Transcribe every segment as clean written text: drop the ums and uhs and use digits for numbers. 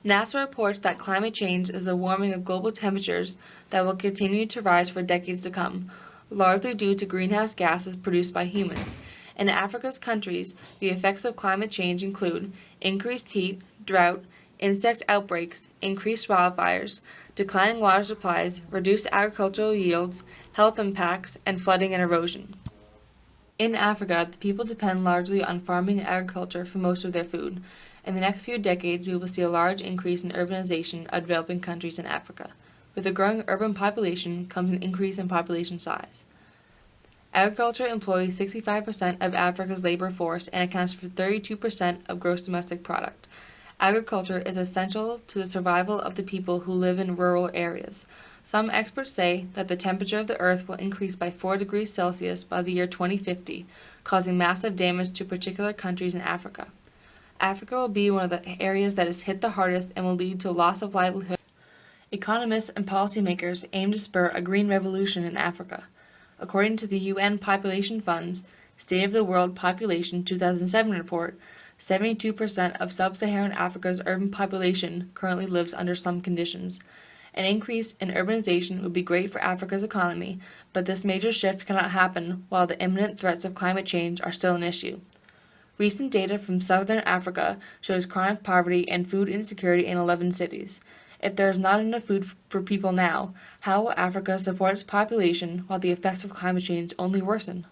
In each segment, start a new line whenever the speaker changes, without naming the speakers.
NASA reports that climate change is the warming of global temperatures that will continue to rise for decades to come, largely due to greenhouse gases produced by humans. In Africa's countries, the effects of climate change include increased heat, drought, insect outbreaks, increased wildfires, declining water supplies, reduced agricultural yields, health impacts, and flooding and erosion. In Africa, the people depend largely on farming and agriculture for most of their food. In the next few decades, we will see a large increase in urbanization of developing countries in Africa. With a growing urban population comes an increase in population size. Agriculture employs 65% of Africa's labor force and accounts for 32% of gross domestic product. Agriculture is essential to the survival of the people who live in rural areas. Some experts say that the temperature of the Earth will increase by 4 degrees Celsius by the year 2050, causing massive damage to particular countries in Africa. Africa will be one of the areas that is hit the hardest and will lead to a loss of livelihood. Economists and policymakers aim to spur a green revolution in Africa. According to the UN Population Fund's State of the World Population 2007 report, 72% of sub-Saharan Africa's urban population currently lives under slum conditions. An increase in urbanization would be great for Africa's economy, but this major shift cannot happen while the imminent threats of climate change are still an issue. Recent data from southern Africa shows chronic poverty and food insecurity in 11 cities. If there is not enough food for people now, how will Africa support its population while the effects of climate change only worsen?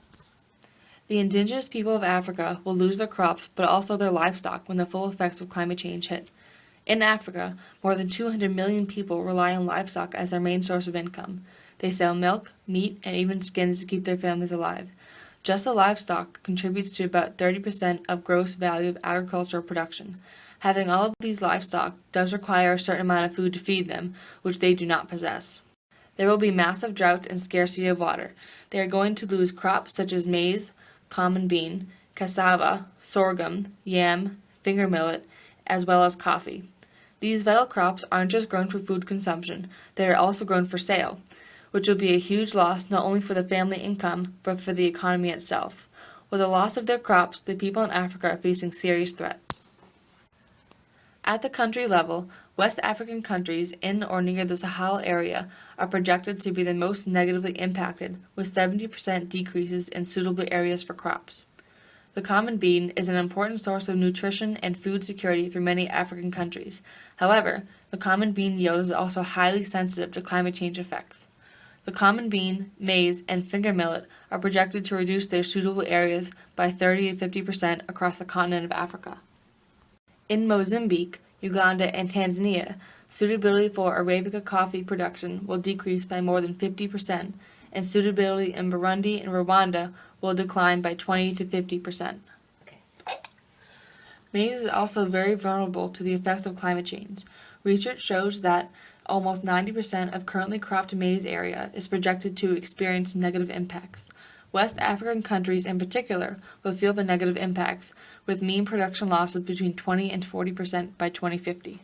The indigenous people of Africa will lose their crops but also their livestock when the full effects of climate change hit. In Africa, more than 200 million people rely on livestock as their main source of income. They sell milk, meat, and even skins to keep their families alive. Just the livestock contributes to about 30% of gross value of agricultural production. Having all of these livestock does require a certain amount of food to feed them, which they do not possess. There will be massive droughts and scarcity of water. They are going to lose crops such as maize, common bean, cassava, sorghum, yam, finger millet, as well as coffee. These vital crops aren't just grown for food consumption, they are also grown for sale, which will be a huge loss not only for the family income, but for the economy itself. With the loss of their crops, the people in Africa are facing serious threats. At the country level, West African countries in or near the Sahel area are projected to be the most negatively impacted, with 70% decreases in suitable areas for crops. The common bean is an important source of nutrition and food security for many African countries. However, the common bean yield is also highly sensitive to climate change effects. The common bean, maize, and finger millet are projected to reduce their suitable areas by 30 to 50% across the continent of Africa. In Mozambique, Uganda, and Tanzania, suitability for Arabica coffee production will decrease by more than 50%, and suitability in Burundi and Rwanda will decline by 20 to 50%. Maize is also very vulnerable to the effects of climate change. Research shows that almost 90% of currently cropped maize area is projected to experience negative impacts. West African countries in particular will feel the negative impacts, with mean production losses between 20 and 40% by 2050.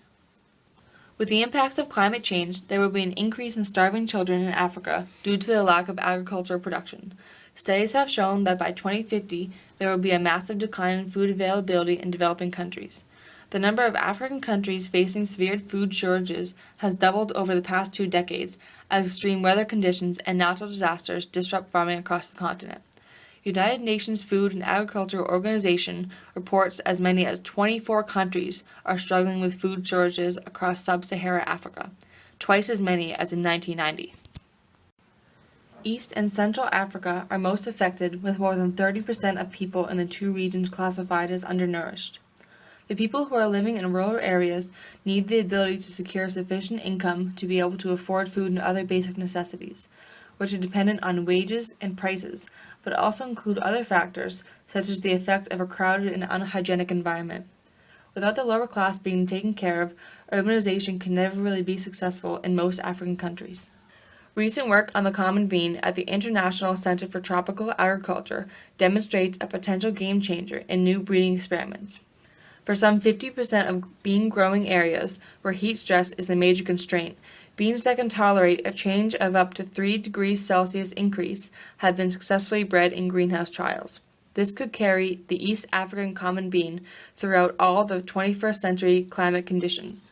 With the impacts of climate change, there will be an increase in starving children in Africa due to the lack of agricultural production. Studies have shown that by 2050, there will be a massive decline in food availability in developing countries. The number of African countries facing severe food shortages has doubled over the past 2 decades as extreme weather conditions and natural disasters disrupt farming across the continent. United Nations Food and Agriculture Organization reports as many as 24 countries are struggling with food shortages across sub-Saharan Africa, twice as many as in 1990. East and Central Africa are most affected, with more than 30% of people in the 2 regions classified as undernourished. The people who are living in rural areas need the ability to secure sufficient income to be able to afford food and other basic necessities, which are dependent on wages and prices, but also include other factors, such as the effect of a crowded and unhygienic environment. Without the lower class being taken care of, urbanization can never really be successful in most African countries. Recent work on the common bean at the International Center for Tropical Agriculture demonstrates a potential game changer in new breeding experiments. For some 50% of bean-growing areas, where heat stress is the major constraint, beans that can tolerate a change of up to 3 degrees Celsius increase have been successfully bred in greenhouse trials. This could carry the East African common bean throughout all the 21st century climate conditions.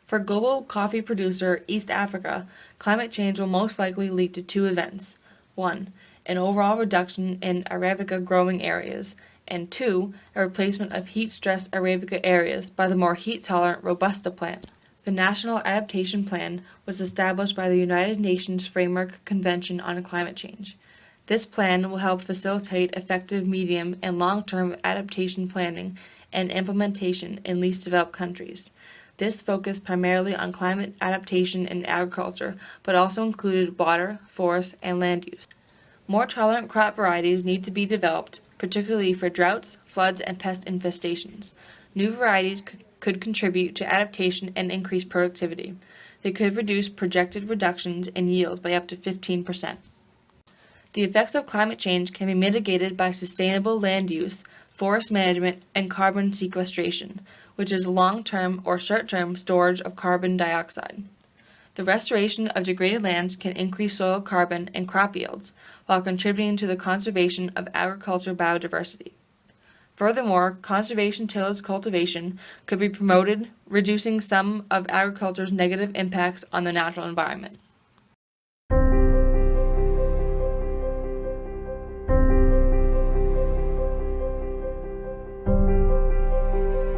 For global coffee producer East Africa, climate change will most likely lead to two events. 1. An overall reduction in Arabica growing areas, and 2. A replacement of heat-stressed Arabica areas by the more heat-tolerant Robusta plant. The National Adaptation Plan was established by the United Nations Framework Convention on Climate Change. This plan will help facilitate effective medium and long-term adaptation planning and implementation in least developed countries. This focused primarily on climate adaptation in agriculture, but also included water, forest, and land use. More tolerant crop varieties need to be developed, particularly for droughts, floods, and pest infestations. New varieties could contribute to adaptation and increase productivity. They could reduce projected reductions in yields by up to 15%. The effects of climate change can be mitigated by sustainable land use, forest management, and carbon sequestration, which is long-term or short-term storage of carbon dioxide. The restoration of degraded lands can increase soil carbon and crop yields, while contributing to the conservation of agricultural biodiversity. Furthermore, conservation tillage cultivation could be promoted, reducing some of agriculture's negative impacts on the natural environment.